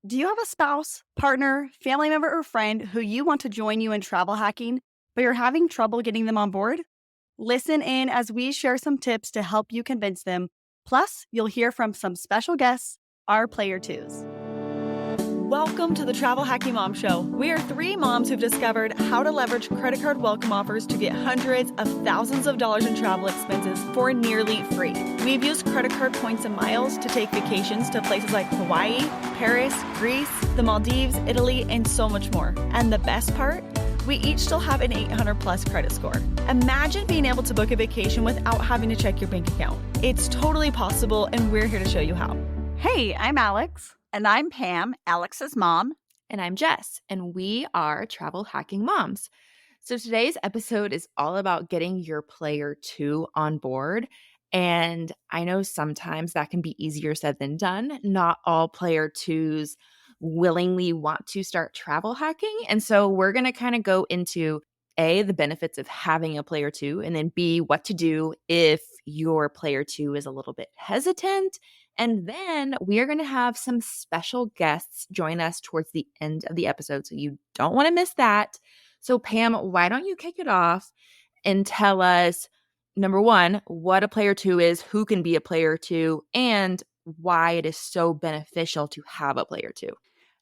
Do you have a spouse, partner, family member, or friend who you want to join you in travel hacking, but you're having trouble getting them on board? Listen in as we share some tips to help you convince them. Plus, you'll hear from some special guests, our player twos. Welcome to the Travel Hacking Mom Show. We are three moms who've discovered how to leverage credit card welcome offers to get hundreds of thousands of dollars in travel expenses for nearly free. We've used credit card points and miles to take vacations to places like Hawaii, Paris, Greece, the Maldives, Italy, and so much more. And the best part? We each still have an 800 plus credit score. Imagine being able to book a vacation without having to check your bank account. It's totally possible, and we're here to show you how. Hey, I'm Alex. And I'm Pam, Alex's mom. And I'm Jess, and we are Travel Hacking Moms. So today's episode is all about getting your player two on board. And I know sometimes that can be easier said than done. Not all player twos willingly want to start travel hacking. And so we're going to kind of go into A, the benefits of having a player two, and then B, what to do if your player two is a little bit hesitant. And then we are going to have some special guests join us towards the end of the episode. So you don't want to miss that. So Pam, why don't you kick it off and tell us, number one, what a player two is, who can be a player two, and why it is so beneficial to have a player two.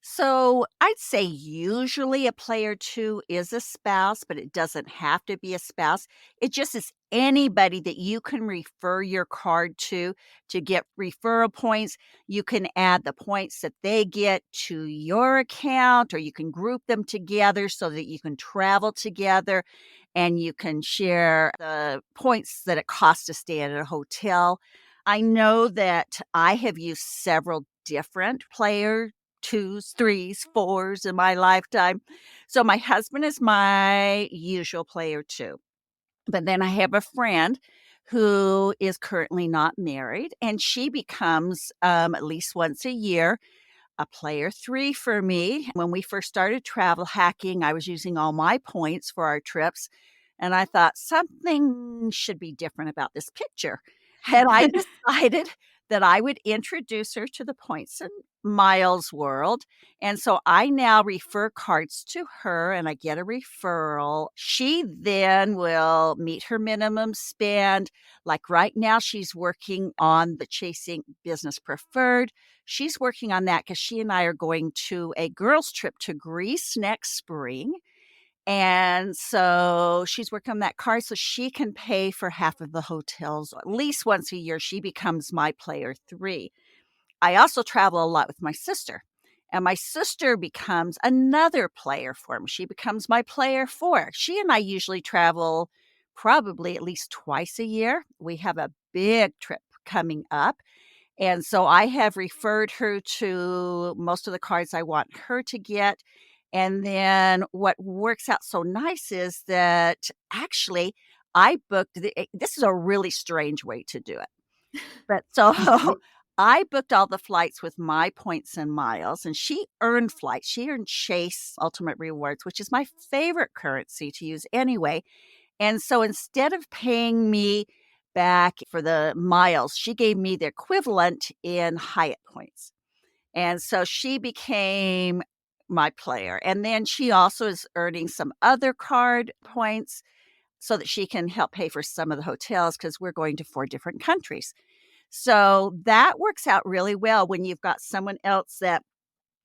So I'd say usually a player two is a spouse, but it doesn't have to be a spouse. It just is anybody that you can refer your card to get referral points. You can add the points that they get to your account, or you can group them together so that you can travel together and you can share the points that it costs to stay at a hotel. I know that I have used several different player twos, threes, fours in my lifetime. So my husband is my usual player two. But then I have a friend who is currently not married, and she becomes at least once a year a player three for me. When we first started travel hacking, I was using all my points for our trips, and I thought something should be different about this picture. And I decided that I would introduce her to the points and miles world. And so I now refer cards to her and I get a referral. She then will meet her minimum spend. Like right now, she's working on the Chasing Business Preferred. She's working on that because she and I are going to a girls' trip to Greece next spring. And so she's working on that card so she can pay for half of the hotels at least once a year. She becomes my player three. I also travel a lot with my sister, and my sister becomes another player for me. She becomes my player four. She and I usually travel probably at least twice a year. We have a big trip coming up. And so I have referred her to most of the cards I want her to get. And then what works out so nice is that actually I booked this is a really strange way to do it. But so I booked all the flights with my points and miles, and she earned flights. She earned Chase Ultimate Rewards, which is my favorite currency to use anyway. And so instead of paying me back for the miles, she gave me the equivalent in Hyatt points. And so she became my player. And then she also is earning some other card points so that she can help pay for some of the hotels because we're going to 4 different countries. So that works out really well when you've got someone else that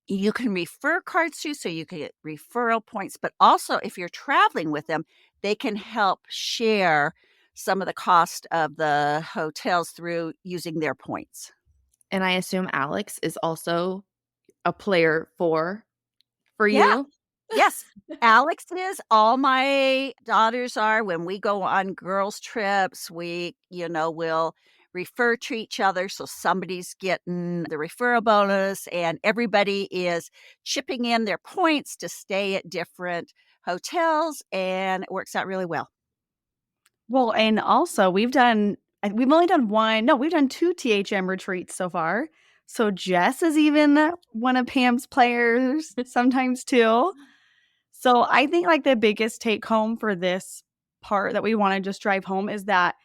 you can refer cards to, so you can get referral points. But also, if you're traveling with them, they can help share some of the cost of the hotels through using their points. And I assume Alex is also a player four for Yeah. you. Yes, Alex is. All my daughters are. When we go on girls' trips, we'll refer to each other. So somebody's getting the referral bonus, and everybody is chipping in their points to stay at different hotels, and it works out really well. Well, and also we've only done one. No, we've done 2 THM retreats so far. So Jess is even one of Pam's players sometimes too. So I think like the biggest take home for this part that we want to just drive home is that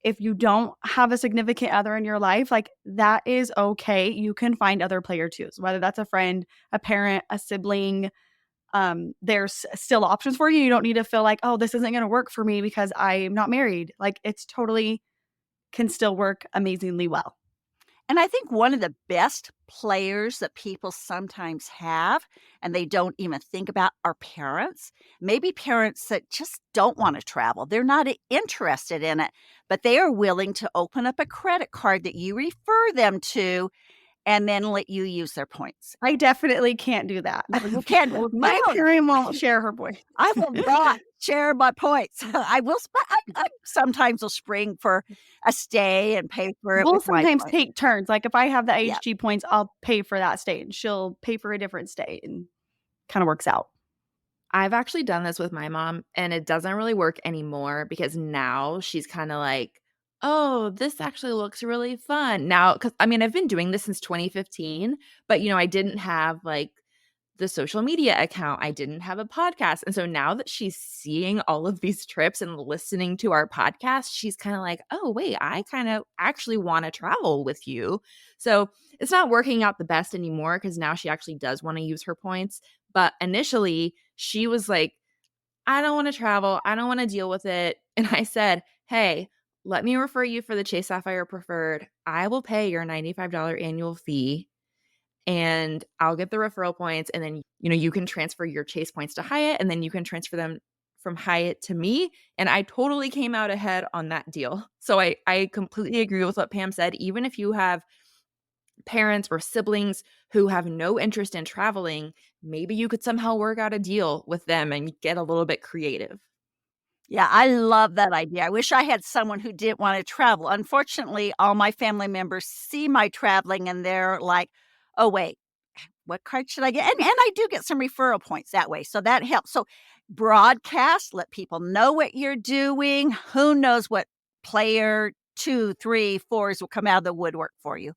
If you don't have a significant other in your life, like that is okay. You can find other player twos, whether that's a friend, a parent, a sibling. There's still options for you. You don't need to feel like, oh, this isn't going to work for me because I'm not married. Like it's totally can still work amazingly well. And I think one of the best players that people sometimes have, and they don't even think about, are parents. Maybe parents that just don't want to travel. They're not interested in it, but they are willing to open up a credit card that you refer them to and then let you use their points. I definitely can't do that. You can't. My parent won't share her boy. I will not share my points. I will. I sometimes will spring for a stay and pay for it We'll with my sometimes points. take turns. Like if I have the Yeah. HG points, I'll pay for that stay and she'll pay for a different stay and kind of works out. I've actually done this with my mom, and it doesn't really work anymore because now she's kinda like, "Oh, this actually looks really fun." Now, because I mean, I've been doing this since 2015, but, I didn't have, like, the social media account. I didn't have a podcast, and so now that she's seeing all of these trips and listening to our podcast, she's kinda like, "Oh, wait, I kinda actually wanna travel with you." So, it's not working out the best anymore because now she actually does wanna use her points, but initially, she was like, "I don't wanna travel, I don't wanna deal with it," and I said, "Hey, let me refer you for the Chase Sapphire Preferred. I will pay your $95 annual fee, and I'll get the referral points, and then, you can transfer your Chase points to Hyatt, and then you can transfer them from Hyatt to me," and I totally came out ahead on that deal. So I completely agree with what Pam said. Even if you have parents or siblings who have no interest in traveling, maybe you could somehow work out a deal with them and get a little bit creative. Yeah, I love that idea. I wish I had someone who didn't wanna travel. Unfortunately, all my family members see my traveling and they're like, "Oh, wait, what card should I get?" And I do get some referral points that way, so that helps. So, broadcast, let people know what you're doing. Who knows what player 2, 3, 4s will come out of the woodwork for you.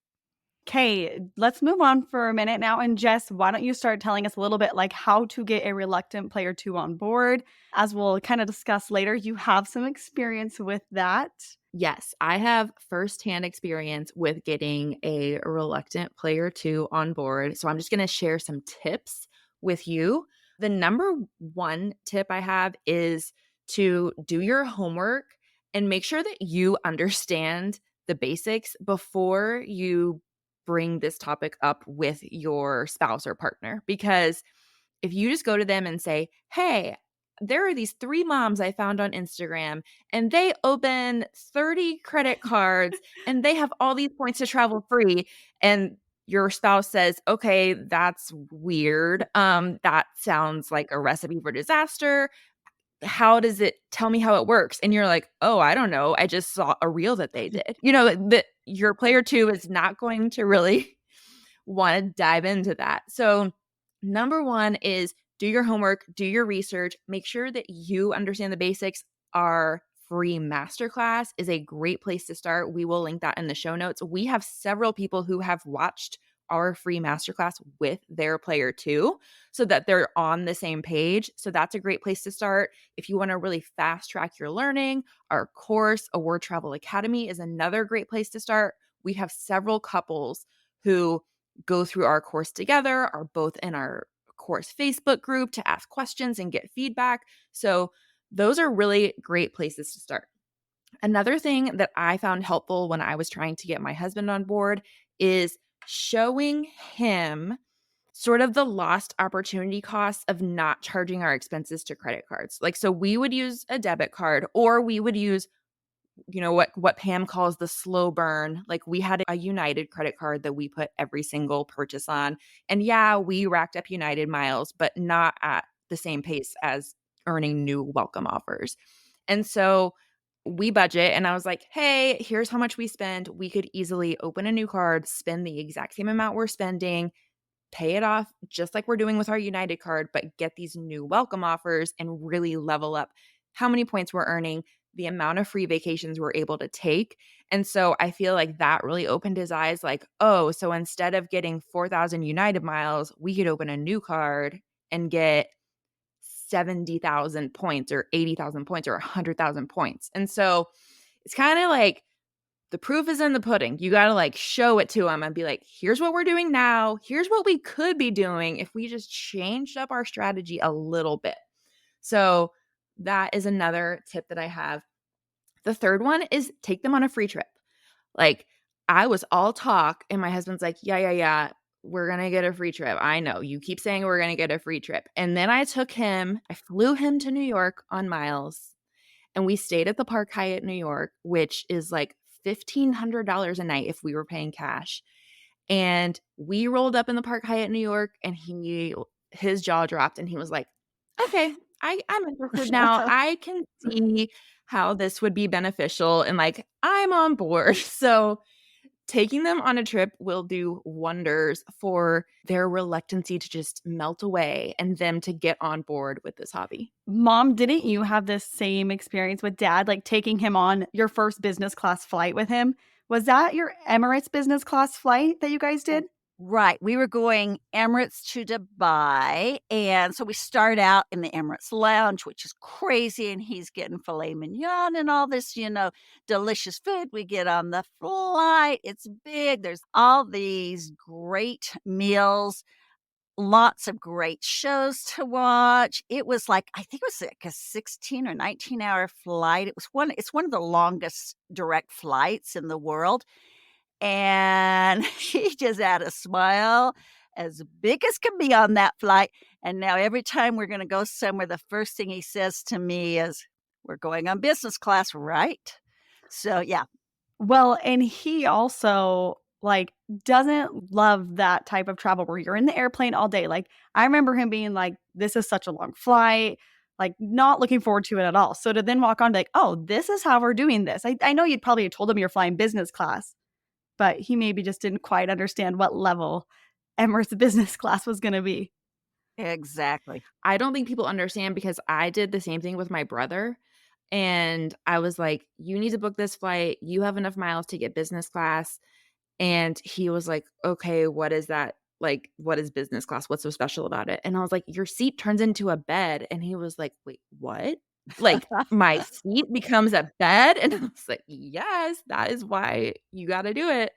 Okay, let's move on for a minute now. And Jess, why don't you start telling us a little bit like how to get a reluctant player two on board? As we'll kind of discuss later, you have some experience with that. Yes, I have firsthand experience with getting a reluctant player two on board. So I'm just going to share some tips with you. The number one tip I have is to do your homework and make sure that you understand the basics before you bring this topic up with your spouse or partner. Because if you just go to them and say, "Hey, there are these 3 moms I found on Instagram, and they open 30 credit cards, and they have all these points to travel free," and your spouse says, "Okay, that's weird. That sounds like a recipe for disaster. How does it tell me how it works?" And you're like, "Oh, I don't know. I just saw a reel that they did." That your player 2 is not going to really wanna dive into that. So, number 1 is do your homework, do your research, make sure that you understand the basics. Our free masterclass is a great place to start. We will link that in the show notes. We have several people who have watched our free masterclass with their player too, so that they're on the same page. So that's a great place to start. If you wanna really fast track your learning, our course, Award Travel Academy, is another great place to start. We have several couples who go through our course together, are both in our course Facebook group to ask questions and get feedback. So, those are really great places to start. Another thing that I found helpful when I was trying to get my husband on board is showing him sort of the lost opportunity costs of not charging our expenses to credit cards. Like, so we would use a debit card, or we would use what Pam calls the slow burn. Like, we had a United credit card that we put every single purchase on. And yeah, we racked up United miles, but not at the same pace as earning new welcome offers. And so we budget, and I was like, "Hey, here's how much we spend. We could easily open a new card, spend the exact same amount we're spending, pay it off just like we're doing with our United card, but get these new welcome offers and really level up how many points we're earning, the amount of free vacations we're able to take." And so I feel like that really opened his eyes, like, "Oh, so instead of getting 4,000 United miles, we could open a new card and get 70,000 points or 80,000 points or 100,000 points." And so It's kind of like the proof is in the pudding. You got to like show it to them and be like, here's what we're doing now. Here's what we could be doing if we just changed up our strategy a little bit. So that is another tip that I have. The third one is take them on a free trip. Like, I was all talk, and my husband's like, "Yeah, yeah, yeah, we're gonna get a free trip. I know. You keep saying we're gonna get a free trip." And then I flew him to New York on miles, and we stayed at the Park Hyatt New York, which is like $1,500 a night if we were paying cash. And we rolled up in the Park Hyatt New York, and his jaw dropped, and he was like, "Okay, I'm interested now. I can see how this would be beneficial, and, like, I'm on board." So, taking them on a trip will do wonders for their reluctancy to just melt away and them to get on board with this hobby. Mom, didn't you have this same experience with dad, like taking him on your first business class flight with him? Was that your Emirates business class flight that you guys did? Right, we were going Emirates to Dubai, and so we start out in the Emirates lounge, which is crazy, and he's getting filet mignon and all this, delicious food. We get on the flight, it's big, there's all these great meals, lots of great shows to watch. It was like I think it was like a 16 or 19-hour flight. It's one of the longest direct flights in the world, and he just had a smile as big as can be on that flight, and now every time we're gonna go somewhere, the first thing he says to me is, "We're going on business class, right?" So, yeah. Well, and he also, like, doesn't love that type of travel where you're in the airplane all day. Like, I remember him being like, "This is such a long flight," like, not looking forward to it at all. So to then walk on, like, "Oh, this is how we're doing this." I know you'd probably told him you're flying business class, but he maybe just didn't quite understand what level Emirates business class was gonna be. Exactly. I don't think people understand because I did the same thing with my brother, and I was like, "You need to book this flight. You have enough miles to get business class." And he was like, "Okay, what is that? Like, what is business class? What's so special about it?" And I was like, "Your seat turns into a bed." And he was like, "Wait, what?" Like, "My seat becomes a bed?" And I was like, "Yes, that is why you gotta do it."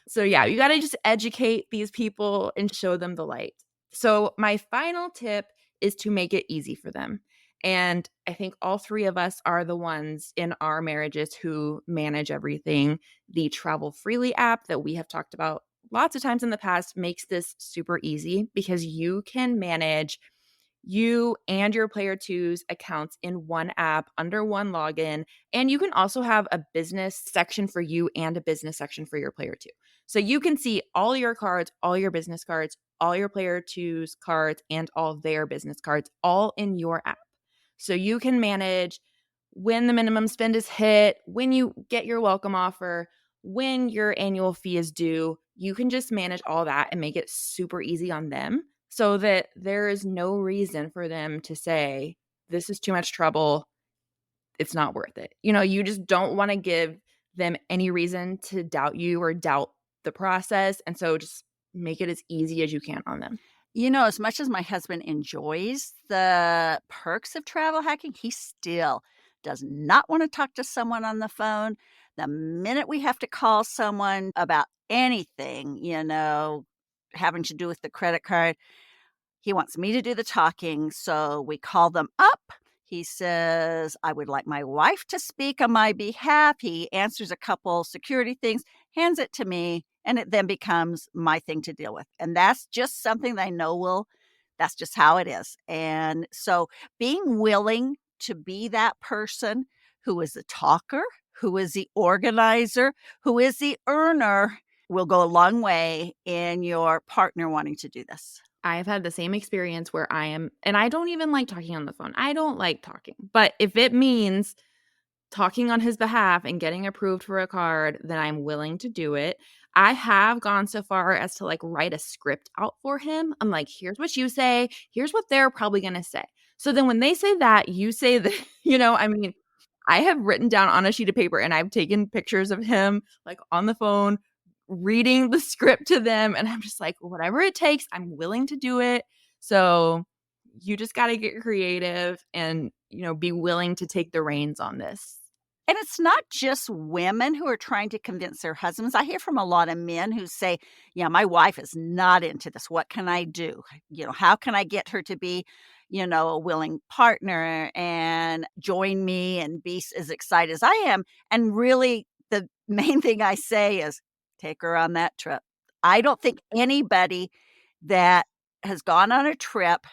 So, yeah, you gotta just educate these people and show them the light. So, my final tip is to make it easy for them. And I think all 3 of us are the ones in our marriages who manage everything. The Travel Freely app that we have talked about lots of times in the past makes this super easy because you can manage you and your player two's accounts in one app under one login. And you can also have a business section for you and a business section for your player two. So you can see all your cards, all your business cards, all your player two's cards, and all their business cards all in your app. So you can manage when the minimum spend is hit, when you get your welcome offer, when your annual fee is due. You can just manage all that and make it super easy on them so that there is no reason for them to say, this is too much trouble. It's not worth it. You just don't want to give them any reason to doubt you or doubt the process. And so just make it as easy as you can on them. As much as my husband enjoys the perks of travel hacking, he still does not want to talk to someone on the phone. The minute we have to call someone about anything, having to do with the credit card, he wants me to do the talking, so we call them up. He says, "I would like my wife to speak on my behalf." He answers a couple security things, hands it to me, and it then becomes my thing to deal with. And that's just something that I know that's just how it is. And so being willing to be that person who is the talker, who is the organizer, who is the earner will go a long way in your partner wanting to do this. I've had the same experience where and I don't even like talking on the phone. I don't like talking. But if it means talking on his behalf and getting approved for a card, then I'm willing to do it. I have gone so far as to like write a script out for him. I'm like, here's what you say, here's what they're probably going to say. So then when they say that, you say that, I mean, I have written down on a sheet of paper and I've taken pictures of him like on the phone reading the script to them. And I'm just like, whatever it takes, I'm willing to do it. So you just got to get creative and, be willing to take the reins on this. And it's not just women who are trying to convince their husbands. I hear from a lot of men who say, "Yeah, my wife is not into this. What can I do? How can I get her to be, a willing partner and join me and be as excited as I am?" And really, the main thing I say is, take her on that trip. I don't think anybody that has gone on a trip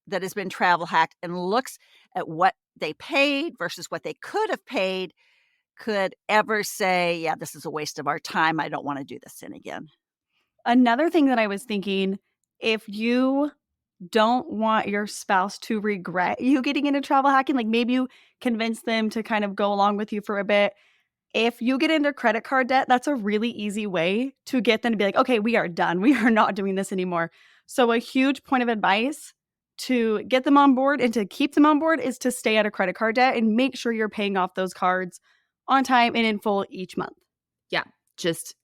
that has been travel hacked and looks at what they paid versus what they could have paid could ever say, "Yeah, this is a waste of our time. I don't wanna do this thing again." Another thing that I was thinking, if you don't want your spouse to regret you getting into travel hacking, like maybe you convince them to kind of go along with you for a bit. If you get into credit card debt, that's a really easy way to get them to be like, okay, we are done. We are not doing this anymore. So, a huge point of advice to get them on board and to keep them on board is to stay out of credit card debt and make sure you're paying off those cards on time and in full each month. Yeah, just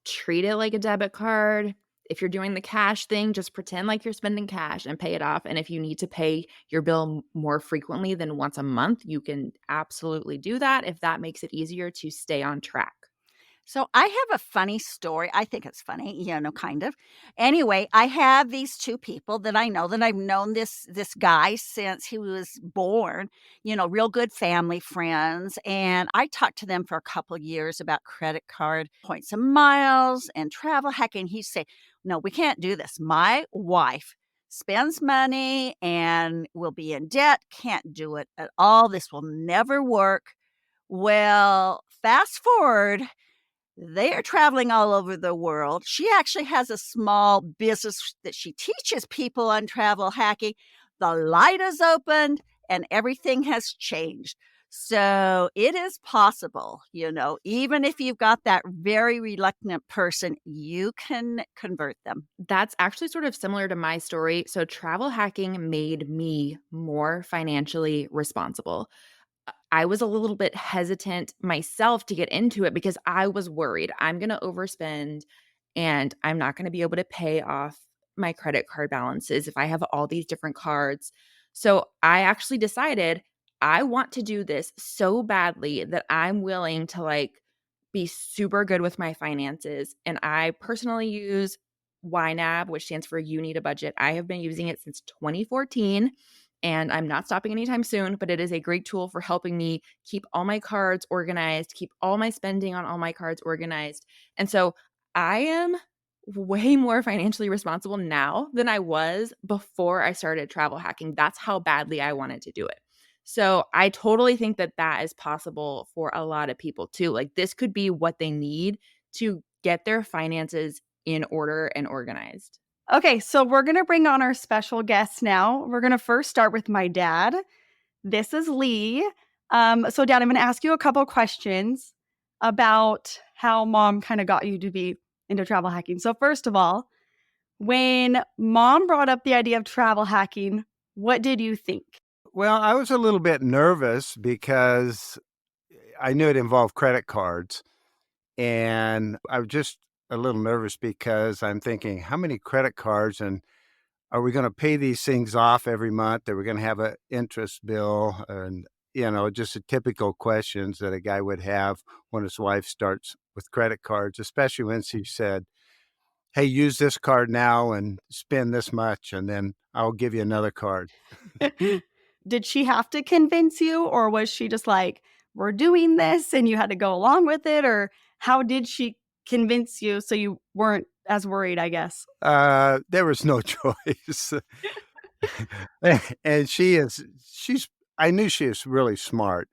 treat it like a debit card. If you're doing the cash thing, just pretend like you're spending cash and pay it off. And if you need to pay your bill more frequently than once a month, you can absolutely do that if that makes it easier to stay on track. So I have a funny story. I think it's funny, kind of. Anyway, I have these 2 people that I know that I've known this guy since he was born, real good family friends, and I talked to them for a couple years about credit card points and miles and travel hacking. He'd say, "No, we can't do this. My wife spends money and will be in debt, can't do it at all. This will never work." Well, fast forward, they are traveling all over the world. She actually has a small business that she teaches people on travel hacking. The light is opened and everything has changed. So it is possible, even if you've got that very reluctant person, you can convert them. That's actually sort of similar to my story. So, travel hacking made me more financially responsible. I was a little bit hesitant myself to get into it because I was worried I'm going to overspend and I'm not going to be able to pay off my credit card balances if I have all these different cards. So I actually decided I want to do this so badly that I'm willing to be super good with my finances. And I personally use YNAB, which stands for You Need a Budget. I have been using it since 2014 and I'm not stopping anytime soon, but it is a great tool for helping me keep all my cards organized, keep all my spending on all my cards organized. And so I am way more financially responsible now than I was before I started travel hacking. That's how badly I wanted to do it. So I totally think that that is possible for a lot of people too. Like this could be what they need to get their finances in order and organized. Okay, so we're going to bring on our special guest now. We're going to first start with my dad. This is Lee. So, Dad, I'm going to ask you a couple questions about how mom kind of got you to be into travel hacking. So, first of all, when mom brought up the idea of travel hacking, what did you think? Well, I was a little bit nervous because I knew it involved credit cards. And I was just a little nervous because I'm thinking, how many credit cards and are we going to pay these things off every month? Are we going to have an interest bill? And, just the typical questions that a guy would have when his wife starts with credit cards, especially when she said, hey, use this card now and spend this much, and then I'll give you another card. Did she have to convince you, or was she just like, we're doing this and you had to go along with it? Or how did she convince you so you weren't as worried, I guess? There was no choice. And I knew she was really smart.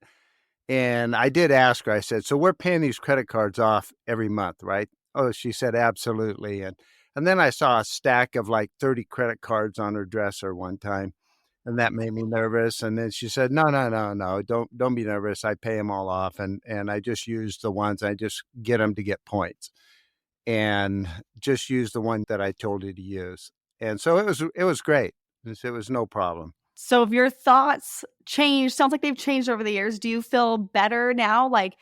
And I did ask her, I said, so we're paying these credit cards off every month, right? Oh, she said, absolutely. And then I saw a stack of like 30 credit cards on her dresser one time. And that made me nervous. And then she said, no, don't be nervous. I pay them all off. And I just use the ones, I just get them to get points. And just use the one that I told you to use. And so it was great. It was no problem. So if your thoughts changed, sounds like they've changed over the years. Do you feel better now? Like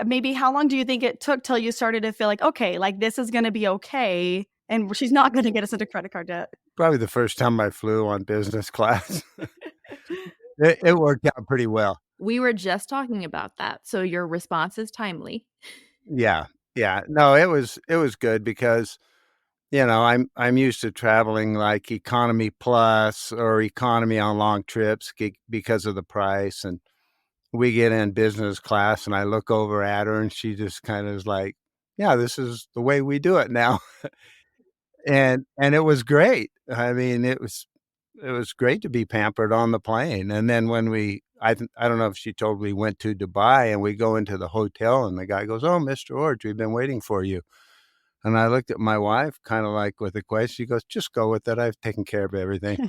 maybe how long do you think it took till you started to feel like, okay, like this is going to be okay and she's not going to get us into credit card debt? Probably the first time I flew on business class. It worked out pretty well. We were just talking about that, so your response is timely. Yeah. Yeah. No, it was good because, I'm used to traveling like economy plus or economy on long trips because of the price, and we get in business class, and I look over at her, and she just kinda is like, "Yeah, this is the way we do it now." And it was great. I mean, it was great to be pampered on the plane, and then when I don't know if she told we went to Dubai, and we go into the hotel, and the guy goes, "Oh, Mr. Orge, we've been waiting for you." And I looked at my wife kinda like with a question, she goes, "Just go with it, I've taken care of everything."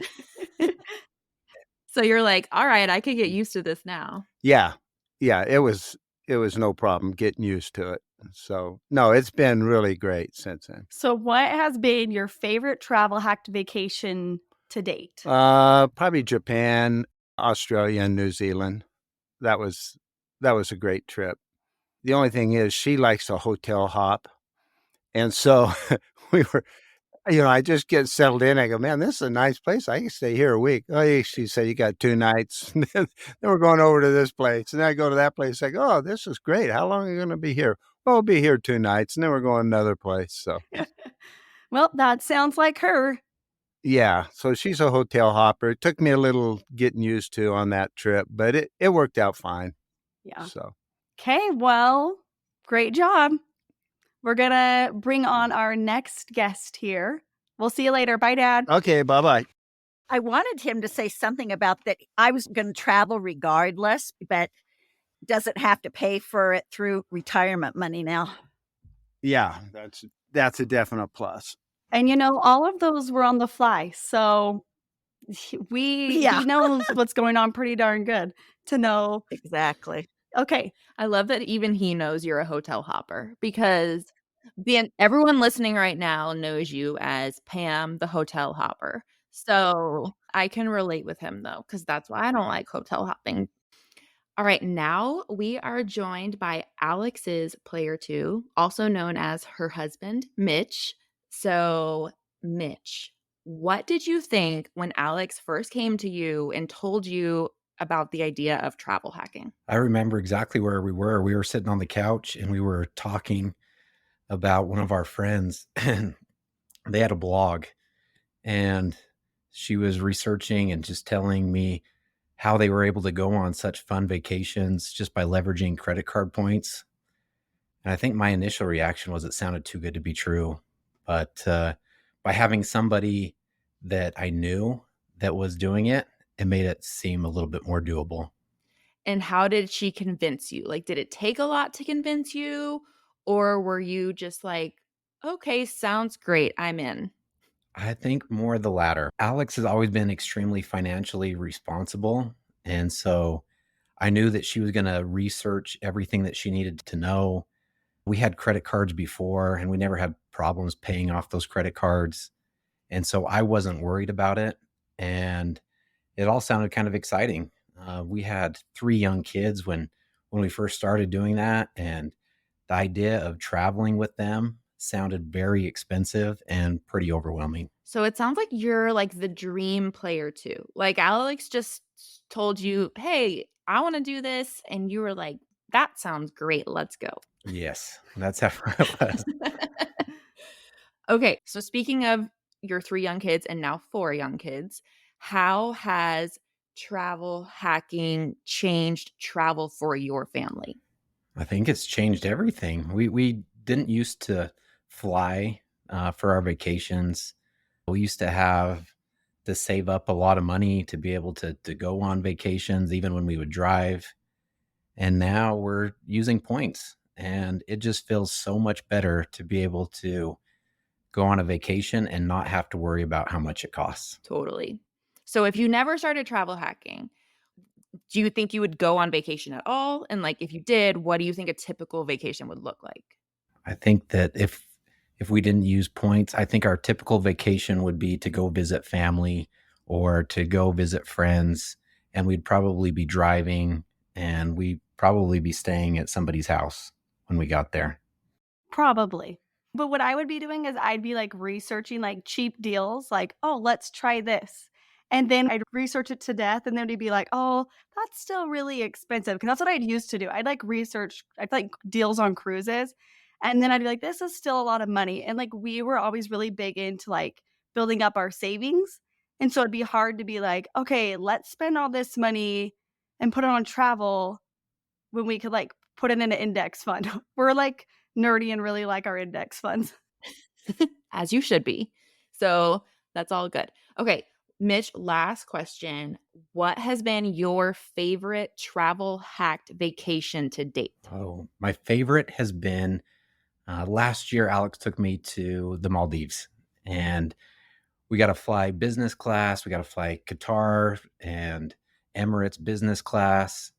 So you're like, "All right, I could get used to this now." Yeah. Yeah, it was no problem getting used to it. So, no, it's been really great since then. So, what has been your favorite travel hacked vacation to date? Probably Japan, Australia, and New Zealand. That was that was a great trip. The only thing is she likes to hotel hop, and so we were I just get settled in, I go, "Man, this is a nice place, I can stay here a week." "Oh, yeah," she said, "You got 2 nights." Then we're going over to this place, and then I go to that place, like, "Oh, this is great. How long are you gonna be here?" "Well, we'll be here 2 nights," and then we're going another place, so Well, that sounds like her. yeah, so she's a hotel hopper. It took me a little getting used to on that trip, but it worked out fine, Yeah. so Okay, well, great job. We're gonna bring on our next guest here. We'll see you later. Bye, Dad. okay, bye-bye. I wanted him to say something about that I was gonna travel regardless, but doesn't have to pay for it through retirement money now. Yeah, that's a definite plus. And all of those were on the fly. So we Yeah, he knows what's going on pretty darn good to know. exactly. Okay. I love that even he knows you're a hotel hopper because everyone listening right now knows you as Pam, the hotel hopper. So I can relate with him though, because that's why I don't like hotel hopping. All right, now we are joined by Alex's player two, also known as her husband, Mitch. So, Mitch, what did you think when Alex first came to you and told you about the idea of travel hacking? I remember exactly where we were. We were sitting on the couch and we were talking about one of our friends, and they had a blog, and she was researching and just telling me how they were able to go on such fun vacations just by leveraging credit card points. And I think my initial reaction was it sounded too good to be true. But by having somebody that I knew that was doing it, it made it seem a little bit more doable. And how did she convince you? Like, did it take a lot to convince you? Or were you just like, okay, sounds great, I'm in? I think more the latter. Alex has always been extremely financially responsible. And so I knew that she was going to research everything that she needed to know. We had credit cards before and we never had problems paying off those credit cards. And so I wasn't worried about it. And it all sounded kind of exciting. We had 3 young kids when we first started doing that. And the idea of traveling with them sounded very expensive and pretty overwhelming. So it sounds like you're like the dream player too. Like Alex just told you, hey, I want to do this. And you were like, that sounds great. Let's go. Yes, that's how it was. Okay. So speaking of your 3 young kids and now 4 young kids, how has travel hacking changed travel for your family? I think it's changed everything. We didn't used to fly for our vacations. We used to have to save up a lot of money to be able to go on vacations, even when we would drive. And now we're using points, and it just feels so much better to be able to go on a vacation and not have to worry about how much it costs. Totally. So if you never started travel hacking, do you think you would go on vacation at all? And like if you did, what do you think a typical vacation would look like? I think that if we didn't use points, I think our typical vacation would be to go visit family or to go visit friends, and we'd probably be driving and we'd probably be staying at somebody's house when we got there. Probably. But what I would be doing is I'd be like researching like cheap deals, like, oh, let's try this. And then I'd research it to death, and then he'd be like, "Oh, that's still really expensive." Because that's what I'd used to do. I'd like research, I'd like deals on cruises, and then I'd be like, "This is still a lot of money." And like we were always really big into like building up our savings, and so it'd be hard to be like, "Okay, let's spend all this money and put it on travel when we could like put it in an index fund." We're like nerdy and really like our index funds. As you should be. So that's all good. Okay, Mitch, last question. What has been your favorite travel hacked vacation to date? Oh, my favorite has been last year, Alex took me to the Maldives, and we got to fly business class. We got to fly Qatar and Emirates business class.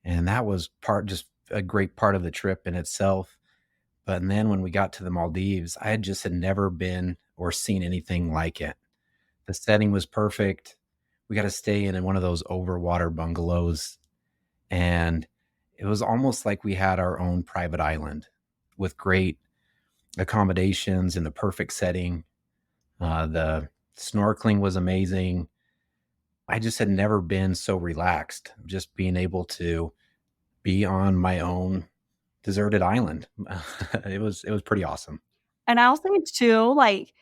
And that was just a great part of the trip in itself. But then when we got to the Maldives, I had never been or seen anything like it. The setting was perfect. We got to stay in one of those overwater bungalows. And it was almost like we had our own private island with great accommodations in the perfect setting. The snorkeling was amazing. I just had never been so relaxed, just being able to be on my own deserted island. It was pretty awesome. And I'll say too, like,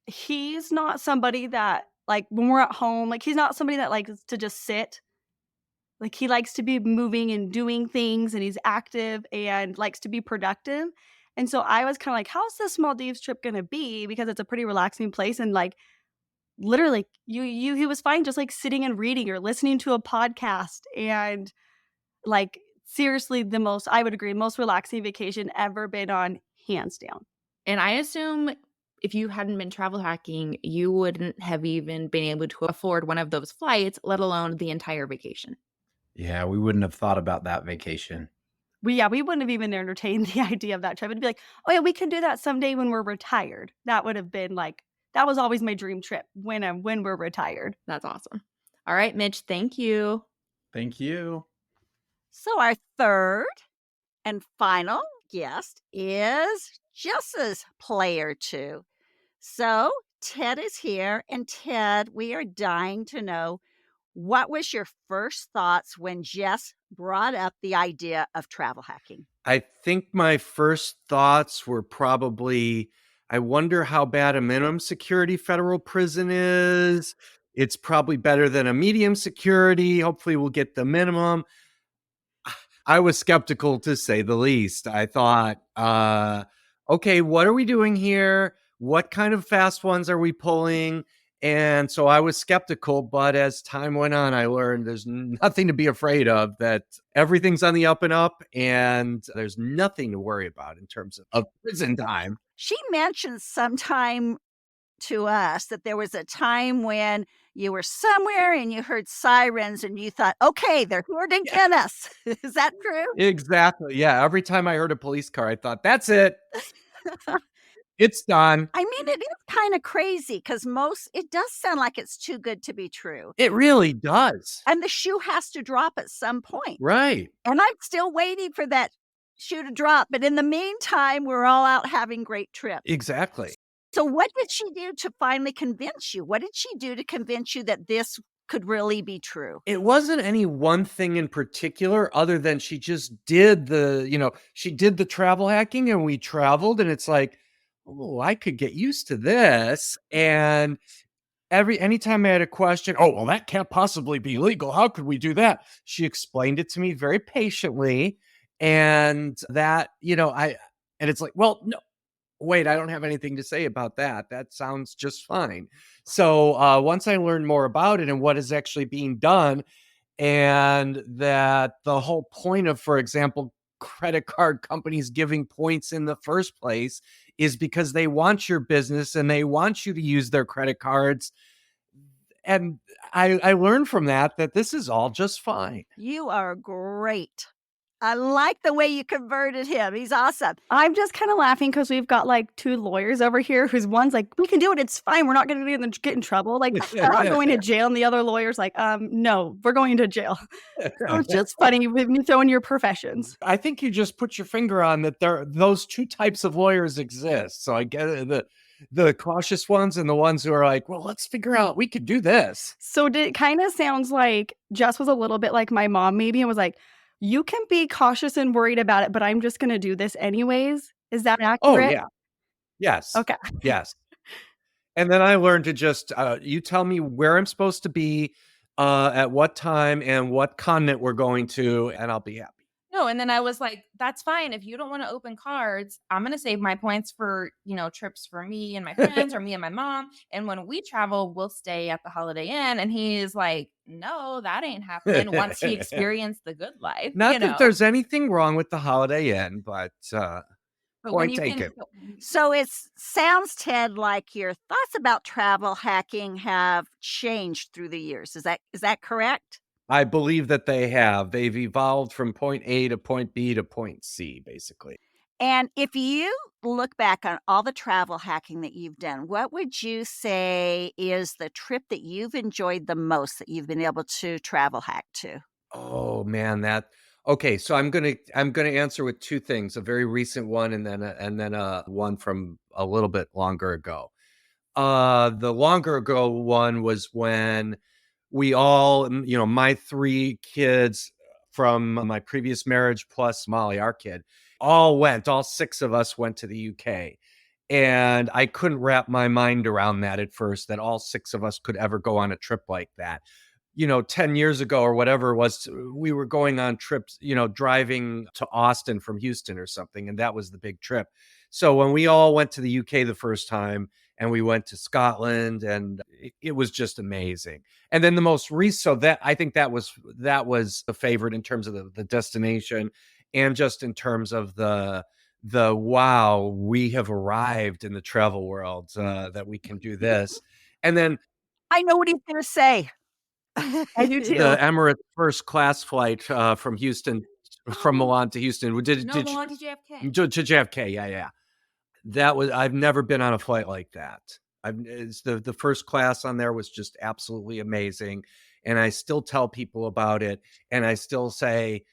he's not somebody that, like, when we're at home, like, he's not somebody that likes to just sit. Like, he likes to be moving and doing things, and he's active and likes to be productive. And so I was kinda like, "How's this Maldives trip gonna be?" Because it's a pretty relaxing place, and, like, literally, he was fine just, like, sitting and reading or listening to a podcast, and, like, seriously, the most I would agree, most relaxing vacation ever been on, hands down. And I assume if you hadn't been travel hacking, you wouldn't have even been able to afford one of those flights, let alone the entire vacation. Yeah, we wouldn't have thought about that vacation. We wouldn't have even entertained the idea of that trip. It'd be like, "Oh, yeah, we can do that someday when we're retired." That would have been, like that was always my dream trip when we're retired. That's awesome. All right, Mitch, thank you. Thank you. So our third and final guest is Jess's player two. So Ted is here, and Ted, we are dying to know, what was your first thoughts when Jess brought up the idea of travel hacking? I think my first thoughts were probably, I wonder how bad a minimum security federal prison is. It's probably better than a medium security. Hopefully, we'll get the minimum. I was skeptical, to say the least. I thought, okay, what are we doing here? What kind of fast ones are we pulling? And so I was skeptical, but as time went on, I learned there's nothing to be afraid of, that everything's on the up and up, and there's nothing to worry about in terms of prison time. She mentioned sometime to us that there was a time when you were somewhere and you heard sirens and you thought, okay, they're here to get us. Is that true? Exactly. Yeah. Every time I heard a police car, I thought, that's it. It's done. I mean, it is kind of crazy because it does sound like it's too good to be true. It really does. And the shoe has to drop at some point. Right. And I'm still waiting for that shoe to drop. But in the meantime, we're all out having great trips. Exactly. So what did she do to finally convince you? What did she do to convince you that this could really be true? It wasn't any one thing in particular, other than she just did she did the travel hacking, and we traveled, and it's like, oh, I could get used to this. And anytime I had a question, oh, well, that can't possibly be legal. How could we do that? She explained it to me very patiently. And that, and it's like, well, no, wait, I don't have anything to say about that. That sounds just fine. So once I learned more about it and what is actually being done, and that the whole point of, for example, credit card companies giving points in the first place is because they want your business and they want you to use their credit cards. And I learned from that this is all just fine. You are great. I like the way you converted him. He's awesome. I'm just kinda laughing because we've got, like, 2 lawyers over here whose one's like, "We can do it, it's fine, we're not gonna get in trouble, like, we're not going to jail," and the other lawyer's like, no, we're going to jail." So it's just funny when you throw in your professions. I think you just put your finger on that those two types of lawyers exist. So I get it. the cautious ones and the ones who are like, well, let's figure out, we could do this. So it kind of sounds like Jess was a little bit like my mom maybe and was like, you can be cautious and worried about it, but I'm just going to do this anyways. Is that Oh, accurate? yeah. Yes. Okay. Yes. And then I learned to just, you tell me where I'm supposed to be, at what time and what continent we're going to, and I'll be happy. No, and then I was like, that's fine. If you don't want to open cards, I'm going to save my points for, trips for me and my friends or me and my mom. And when we travel, we'll stay at the Holiday Inn. And he's like, no, that ain't happening once he experienced the good life. Not that there's anything wrong with the Holiday Inn, but But point taken. So it sounds, Ted, like your thoughts about travel hacking have changed through the years. Is that correct? I believe that they have. They've evolved from point A to point B to point C, basically. And if you look back on all the travel hacking that you've done, what would you say is the trip that you've enjoyed the most that you've been able to travel hack to? Oh man, okay. So I'm gonna answer with two things: a very recent one, and then a one from a little bit longer ago. The longer ago one was when we all, my 3 kids from my previous marriage plus Molly, our kid, all 6 of us went to the UK. And I couldn't wrap my mind around that at first, that all 6 of us could ever go on a trip like that. 10 years ago or whatever it was, we were going on trips, driving to Austin from Houston or something. And that was the big trip. So when we all went to the UK the first time, and we went to Scotland, and it was just amazing. And then the most recent, so that I think that was the favorite in terms of the destination, and just in terms of the wow, we have arrived in the travel world, that we can do this. And then I know what he's going to say. I do too. the Emirates first class flight from Houston, from Milan to Houston. Milan to JFK. To JFK, yeah. I've never been on a flight like that. It's the first class on there was just absolutely amazing. And I still tell people about it. And I still say,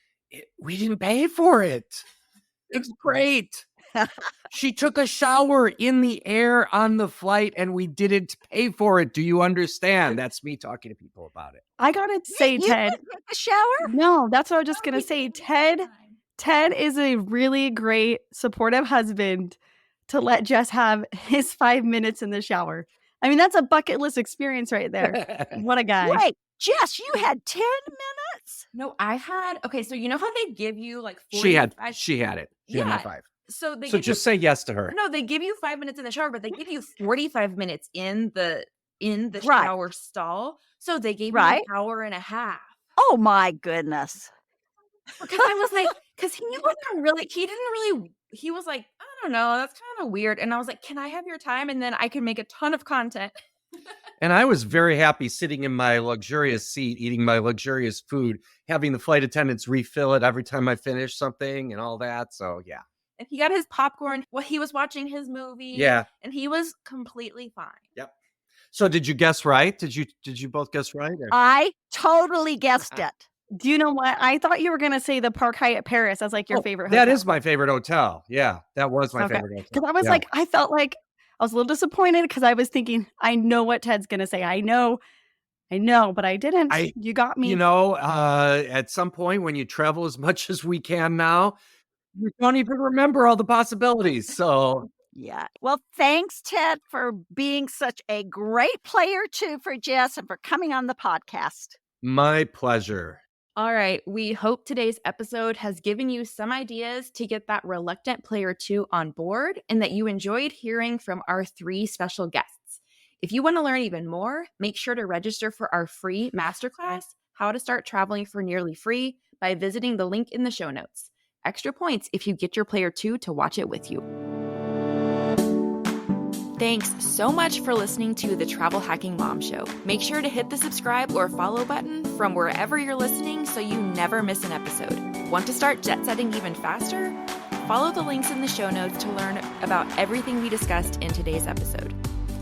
we didn't pay for it. It's great. She took a shower in the air on the flight and we didn't pay for it. Do you understand? That's me talking to people about it. I got to say, You Ted. didn't take a shower? No, that's what I was just going to say. Ted is a really great, supportive husband to let Jess have his 5 minutes in the shower. I mean, that's a bucket list experience right there. What a guy. Wait, Jess, you had 10 minutes? No, I had, okay, so you know how they give you like 40, She had it. She had Yeah. 5. So they So give just say yes to her. No, they give you 5 minutes in the shower, but they give you 45 minutes in the Right. shower stall. So they gave Right. me an hour and a half. Oh my goodness. Because I was like, because he was like, I don't know, that's kind of weird. And I was like, can I have your time? And then I can make a ton of content. And I was very happy sitting in my luxurious seat, eating my luxurious food, having the flight attendants refill it every time I finished something and all that. So yeah. And he got his popcorn while he was watching his movie. Yeah. And he was completely fine. Yep. So did you guess right? Did you both guess right? Or? I totally guessed it. Do you know what? I thought you were going to say the Park Hyatt Paris as like your favorite hotel. That is my favorite hotel. Yeah, that was my favorite hotel. Because I was like, I felt like I was a little disappointed because I was thinking, I know what Ted's going to say. I know, but I didn't. You got me. At some point when you travel as much as we can now, you don't even remember all the possibilities. So yeah. Well, thanks, Ted, for being such a great player too for Jess and for coming on the podcast. My pleasure. All right. We hope today's episode has given you some ideas to get that reluctant player 2 on board and that you enjoyed hearing from our 3 special guests. If you want to learn even more, make sure to register for our free masterclass, How to Start Traveling for Nearly Free, by visiting the link in the show notes. Extra points if you get your player 2 to watch it with you. Thanks so much for listening to the Travel Hacking Mom Show. Make sure to hit the subscribe or follow button from wherever you're listening so you never miss an episode. Want to start jet setting even faster? Follow the links in the show notes to learn about everything we discussed in today's episode.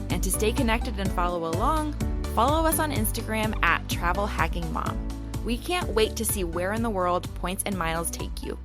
And to stay connected and follow along, follow us on Instagram at Travel Hacking Mom. We can't wait to see where in the world points and miles take you.